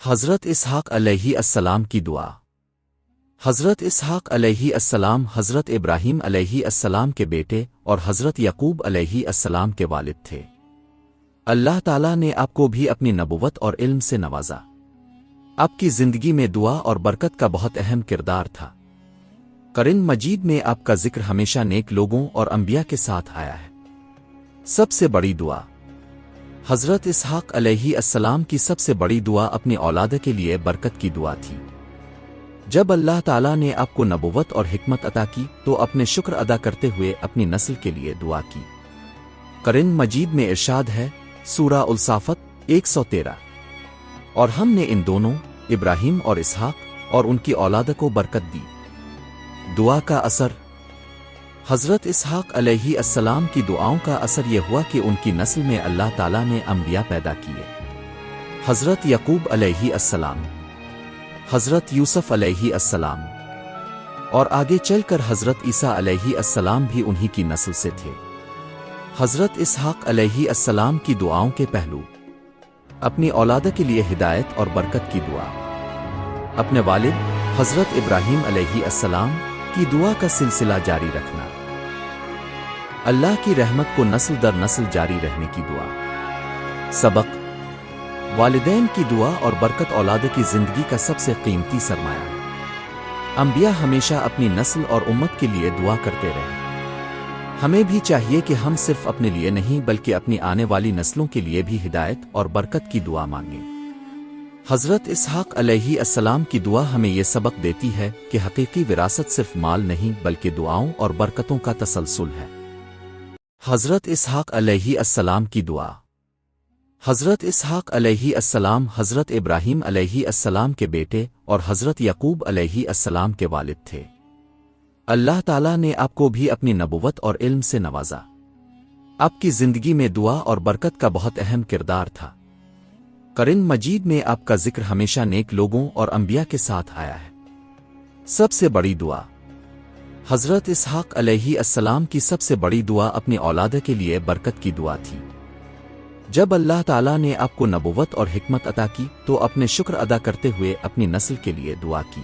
حضرت اسحاق علیہ السلام کی دعا۔ حضرت اسحاق علیہ السلام حضرت ابراہیم علیہ السلام کے بیٹے اور حضرت یعقوب علیہ السلام کے والد تھے۔ اللہ تعالیٰ نے آپ کو بھی اپنی نبوت اور علم سے نوازا۔ آپ کی زندگی میں دعا اور برکت کا بہت اہم کردار تھا۔ قرآن مجید میں آپ کا ذکر ہمیشہ نیک لوگوں اور انبیاء کے ساتھ آیا ہے۔ سب سے بڑی دعا۔ حضرت اسحاق علیہ السلام کی سب سے بڑی دعا اپنی اولاد کے لیے برکت کی دعا تھی۔ جب اللہ تعالیٰ نے آپ کو نبوت اور حکمت عطا کی تو اپنے شکر ادا کرتے ہوئے اپنی نسل کے لیے دعا کی۔ قرآن مجید میں ارشاد ہے، سورہ الصافت 113، اور ہم نے ان دونوں ابراہیم اور اسحاق اور ان کی اولاد کو برکت دی۔ دعا کا اثر۔ حضرت اسحاق علیہ السلام کی دعاؤں کا اثر یہ ہوا کہ ان کی نسل میں اللہ تعالیٰ نے انبیاء پیدا کیے۔ حضرت یعقوب علیہ السلام، حضرت یوسف علیہ السلام، اور آگے چل کر حضرت عیسیٰ علیہ السلام بھی انہی کی نسل سے تھے۔ حضرت اسحاق علیہ السلام کی دعاؤں کے پہلو۔ اپنی اولاد کے لیے ہدایت اور برکت کی دعا۔ اپنے والد حضرت ابراہیم علیہ السلام کی دعا کا سلسلہ جاری رکھنا۔ اللہ کی رحمت کو نسل در نسل جاری رہنے کی دعا۔ سبق۔ والدین کی دعا اور برکت اولاد کی زندگی کا سب سے قیمتی سرمایہ ہے۔ انبیاء ہمیشہ اپنی نسل اور امت کے لیے دعا کرتے رہے۔ ہمیں بھی چاہیے کہ ہم صرف اپنے لیے نہیں بلکہ اپنی آنے والی نسلوں کے لیے بھی ہدایت اور برکت کی دعا مانگیں۔ حضرت اسحاق علیہ السلام کی دعا ہمیں یہ سبق دیتی ہے کہ حقیقی وراثت صرف مال نہیں بلکہ دعاؤں اور برکتوں کا تسلسل ہے۔ حضرت اسحاق علیہ السلام کی دعا۔ حضرت اسحاق علیہ السلام حضرت ابراہیم علیہ السلام کے بیٹے اور حضرت یعقوب علیہ السلام کے والد تھے۔ اللہ تعالیٰ نے آپ کو بھی اپنی نبوت اور علم سے نوازا۔ آپ کی زندگی میں دعا اور برکت کا بہت اہم کردار تھا۔ قرآن مجید میں آپ کا ذکر ہمیشہ نیک لوگوں اور انبیاء کے ساتھ آیا ہے۔ سب سے بڑی دعا۔ حضرت اسحاق علیہ السلام کی سب سے بڑی دعا اپنی اولاد کے لیے برکت کی دعا تھی۔ جب اللہ تعالیٰ نے آپ کو نبوت اور حکمت عطا کی تو اپنے شکر ادا کرتے ہوئے اپنی نسل کے لیے دعا کی۔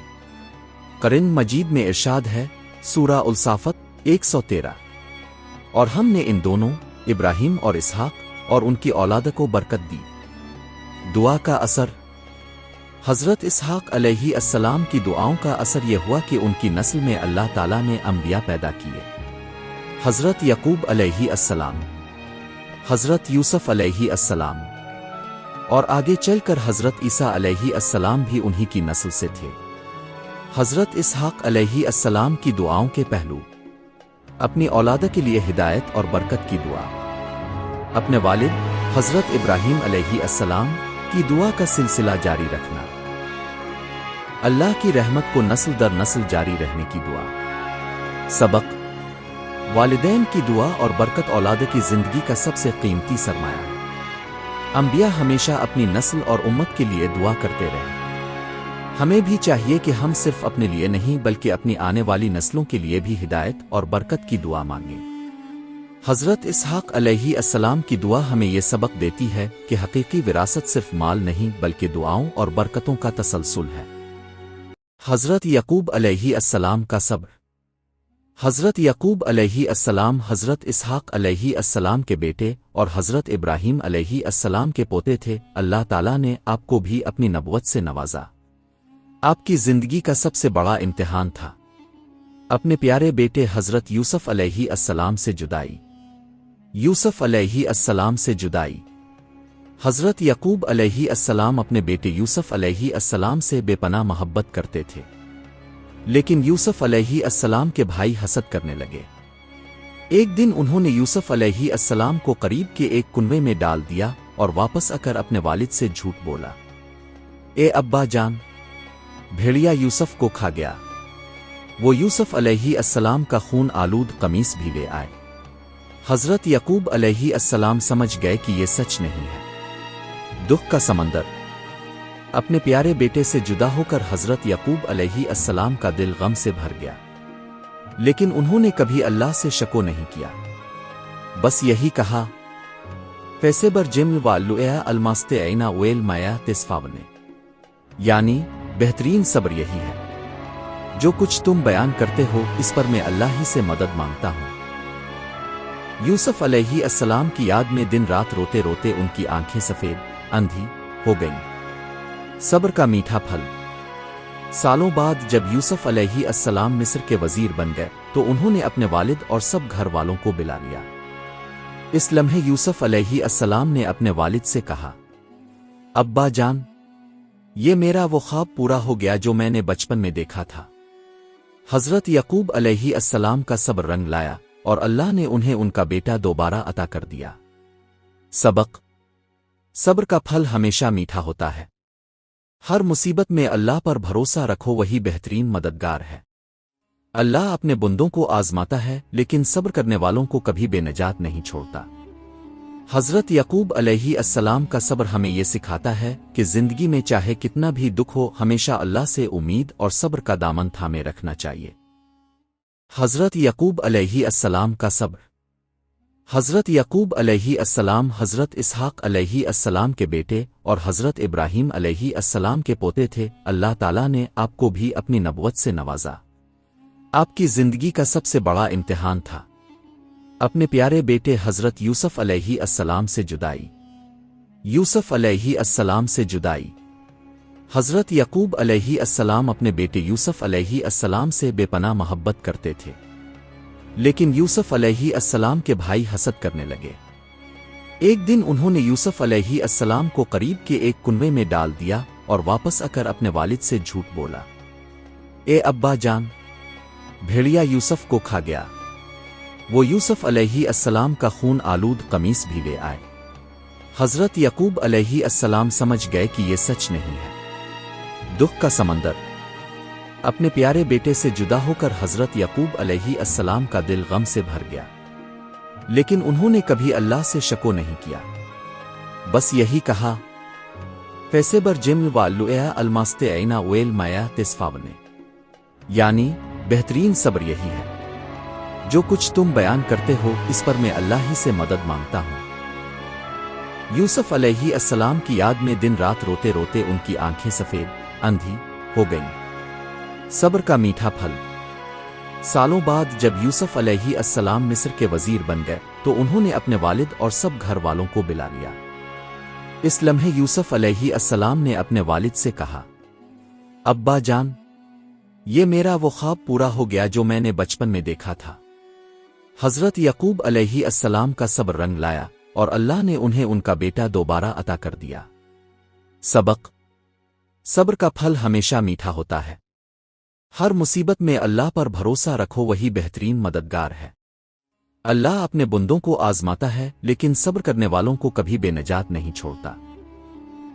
قرآن مجید میں ارشاد ہے، سورہ الصافت 113، اور ہم نے ان دونوں ابراہیم اور اسحاق اور ان کی اولاد کو برکت دی۔ دعا کا اثر۔ حضرت اسحاق علیہ السلام کی دعاؤں کا اثر یہ ہوا کہ ان کی نسل میں اللہ تعالیٰ نے انبیاء پیدا کیے۔ حضرت یعقوب علیہ السلام، حضرت یوسف علیہ السلام، اور آگے چل کر حضرت عیسیٰ علیہ السلام بھی انہی کی نسل سے تھے۔ حضرت اسحاق علیہ السلام کی دعاؤں کے پہلو۔ اپنی اولاد کے لیے ہدایت اور برکت کی دعا۔ اپنے والد حضرت ابراہیم علیہ السلام کی دعا کا سلسلہ جاری رکھنا۔ اللہ کی رحمت کو نسل در نسل جاری رہنے کی دعا۔ سبق۔ والدین کی دعا اور برکت اولاد کی زندگی کا سب سے قیمتی سرمایہ ہے۔ انبیاء ہمیشہ اپنی نسل اور امت کے لیے دعا کرتے رہے۔ ہمیں بھی چاہیے کہ ہم صرف اپنے لیے نہیں بلکہ اپنی آنے والی نسلوں کے لیے بھی ہدایت اور برکت کی دعا مانگیں۔ حضرت اسحاق علیہ السلام کی دعا ہمیں یہ سبق دیتی ہے کہ حقیقی وراثت صرف مال نہیں بلکہ دعاؤں اور برکتوں کا تسلسل ہے۔ حضرت یعقوب علیہ السلام کا صبر۔ حضرت یعقوب علیہ السلام حضرت اسحاق علیہ السلام کے بیٹے اور حضرت ابراہیم علیہ السلام کے پوتے تھے۔ اللہ تعالیٰ نے آپ کو بھی اپنی نبوت سے نوازا۔ آپ کی زندگی کا سب سے بڑا امتحان تھا اپنے پیارے بیٹے حضرت یوسف علیہ السلام سے جدائی۔ یوسف علیہ السلام سے جدائی۔ حضرت یعقوب علیہ السلام اپنے بیٹے یوسف علیہ السلام سے بے پناہ محبت کرتے تھے، لیکن یوسف علیہ السلام کے بھائی حسد کرنے لگے۔ ایک دن انہوں نے یوسف علیہ السلام کو قریب کے ایک کنویں میں ڈال دیا اور واپس آ کر اپنے والد سے جھوٹ بولا، اے ابا جان، بھیڑیا یوسف کو کھا گیا۔ وہ یوسف علیہ السلام کا خون آلود قمیص بھی لے آئے۔ حضرت یعقوب علیہ السلام سمجھ گئے کہ یہ سچ نہیں ہے۔ دکھ کا سمندر۔ اپنے پیارے بیٹے سے جدا ہو کر حضرت یعقوب علیہ السلام کا دل غم سے بھر گیا، لیکن انہوں نے کبھی اللہ سے شکو نہیں کیا، بس یہی کہا، فیسے بر جمل والو الماستے اینا ویل مایا تسفاونے۔ یعنی بہترین صبر یہی ہے۔ جو کچھ تم بیان کرتے ہو اس پر میں اللہ ہی سے مدد مانگتا ہوں۔ یوسف علیہ السلام کی یاد میں دن رات روتے روتے ان کی آنکھیں سفید اندھی ہو گئیں۔ صبر کا میٹھا پھل۔ سالوں بعد جب یوسف علیہ السلام مصر کے وزیر بن گئے تو انہوں نے اپنے والد اور سب گھر والوں کو بلا لیا۔ اس لمحے یوسف علیہ السلام نے اپنے والد سے کہا، ابا جان، یہ میرا وہ خواب پورا ہو گیا جو میں نے بچپن میں دیکھا تھا۔ حضرت یعقوب علیہ السلام کا صبر رنگ لایا اور اللہ نے انہیں ان کا بیٹا دوبارہ عطا کر دیا۔ سبق: صبر کا پھل ہمیشہ میٹھا ہوتا ہے۔ ہر مصیبت میں اللہ پر بھروسہ رکھو، وہی بہترین مددگار ہے۔ اللہ اپنے بندوں کو آزماتا ہے لیکن صبر کرنے والوں کو کبھی بے نجات نہیں چھوڑتا۔ حضرت یعقوب علیہ السلام کا صبر ہمیں یہ سکھاتا ہے کہ زندگی میں چاہے کتنا بھی دکھ ہو ہمیشہ اللہ سے امید اور صبر کا دامن تھامے رکھنا چاہیے۔ حضرت یعقوب علیہ السلام کا صبر۔ حضرت یعقوب علیہ السلام حضرت اسحاق علیہ السلام کے بیٹے اور حضرت ابراہیم علیہ السلام کے پوتے تھے۔ اللہ تعالیٰ نے آپ کو بھی اپنی نبوت سے نوازا۔ آپ کی زندگی کا سب سے بڑا امتحان تھا اپنے پیارے بیٹے حضرت یوسف علیہ السلام سے جدائی۔ یوسف علیہ السلام سے جدائی۔ حضرت یعقوب علیہ السلام اپنے بیٹے یوسف علیہ السلام سے بے پناہ محبت کرتے تھے، لیکن یوسف علیہ السلام کے بھائی حسد کرنے لگے۔ ایک دن انہوں نے یوسف علیہ السلام کو قریب کے ایک کنویں میں ڈال دیا اور واپس آ کر اپنے والد سے جھوٹ بولا، اے ابا جان، بھیڑیا یوسف کو کھا گیا۔ وہ یوسف علیہ السلام کا خون آلود قمیص بھی لے آئے۔ حضرت یعقوب علیہ السلام سمجھ گئے کہ یہ سچ نہیں ہے۔ دکھ کا سمندر۔ اپنے پیارے بیٹے سے جدا ہو کر حضرت یعقوب علیہ السلام کا دل غم سے بھر گیا، لیکن انہوں نے کبھی اللہ سے شکو نہیں کیا، بس یہی کہا، فیسبر جم والویا الماست عینا ویل مایا تسفاونے، یعنی بہترین صبر یہی ہے۔ جو کچھ تم بیان کرتے ہو اس پر میں اللہ ہی سے مدد مانگتا ہوں۔ یوسف علیہ السلام کی یاد میں دن رات روتے روتے ان کی آنکھیں سفید اندھی ہو گئیں۔ صبر کا میٹھا پھل۔ سالوں بعد جب یوسف علیہ السلام مصر کے وزیر بن گئے تو انہوں نے اپنے والد اور سب گھر والوں کو بلا لیا۔ اس لمحے یوسف علیہ السلام نے اپنے والد سے کہا، ابا جان، یہ میرا وہ خواب پورا ہو گیا جو میں نے بچپن میں دیکھا تھا۔ حضرت یعقوب علیہ السلام کا صبر رنگ لایا اور اللہ نے انہیں ان کا بیٹا دوبارہ عطا کر دیا۔ سبق: صبر کا پھل ہمیشہ میٹھا ہوتا ہے۔ ہر مصیبت میں اللہ پر بھروسہ رکھو، وہی بہترین مددگار ہے۔ اللہ اپنے بندوں کو آزماتا ہے لیکن صبر کرنے والوں کو کبھی بے نجات نہیں چھوڑتا۔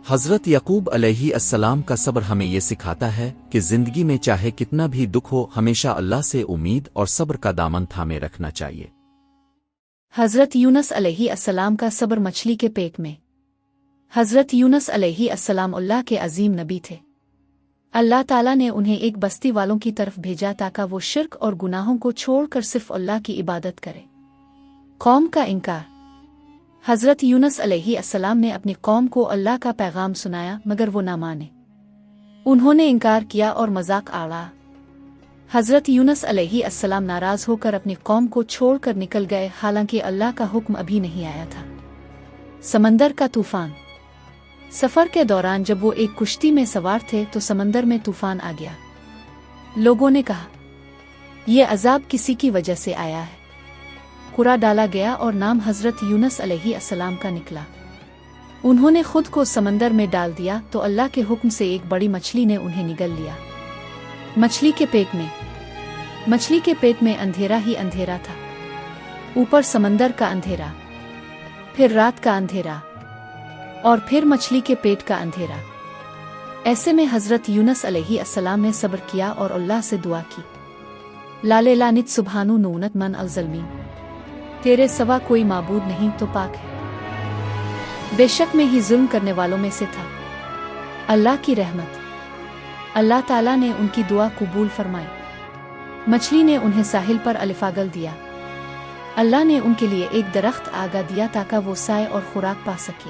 حضرت یعقوب علیہ السلام کا صبر ہمیں یہ سکھاتا ہے کہ زندگی میں چاہے کتنا بھی دکھ ہو ہمیشہ اللہ سے امید اور صبر کا دامن تھامے رکھنا چاہیے۔ حضرت یونس علیہ السلام کا صبر مچھلی کے پیٹ میں۔ حضرت یونس علیہ السلام اللہ کے عظیم نبی تھے۔ اللہ تعالیٰ نے انہیں ایک بستی والوں کی طرف بھیجا تاکہ وہ شرک اور گناہوں کو چھوڑ کر صرف اللہ کی عبادت کرے۔ قوم کا انکار۔ حضرت یونس علیہ السلام نے اپنی قوم کو اللہ کا پیغام سنایا مگر وہ نہ مانے۔ انہوں نے انکار کیا اور مذاق اڑایا۔ حضرت یونس علیہ السلام ناراض ہو کر اپنی قوم کو چھوڑ کر نکل گئے، حالانکہ اللہ کا حکم ابھی نہیں آیا تھا۔ سمندر کا طوفان۔ سفر کے دوران جب وہ ایک کشتی میں سوار تھے تو سمندر میں طوفان آ گیا۔ لوگوں نے کہا، یہ عذاب کسی کی وجہ سے آیا ہے۔ قرا ڈالا گیا اور نام حضرت یونس علیہ السلام کا نکلا۔ انہوں نے خود کو سمندر میں ڈال دیا تو اللہ کے حکم سے ایک بڑی مچھلی نے انہیں نگل لیا۔ مچھلی کے پیٹ میں۔ مچھلی کے پیٹ میں اندھیرا ہی اندھیرا تھا، اوپر سمندر کا اندھیرا، پھر رات کا اندھیرا، اور پھر مچھلی کے پیٹ کا اندھیرا۔ ایسے میں حضرت یونس علیہ السلام نے صبر کیا اور اللہ سے دعا کی، لالے لانت سبحانو نونت من الظلمین، تیرے سوا کوئی معبود نہیں تو پاک ہے، بے شک میں ہی ظلم کرنے والوں میں سے تھا۔ اللہ کی رحمت۔ اللہ تعالیٰ نے ان کی دعا قبول فرمائی۔ مچھلی نے انہیں ساحل پر الفاگل دیا۔ اللہ نے ان کے لیے ایک درخت آگا دیا تاکہ وہ سائے اور خوراک پا سکے۔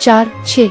4:6।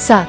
7।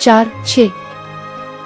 4:6।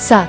7।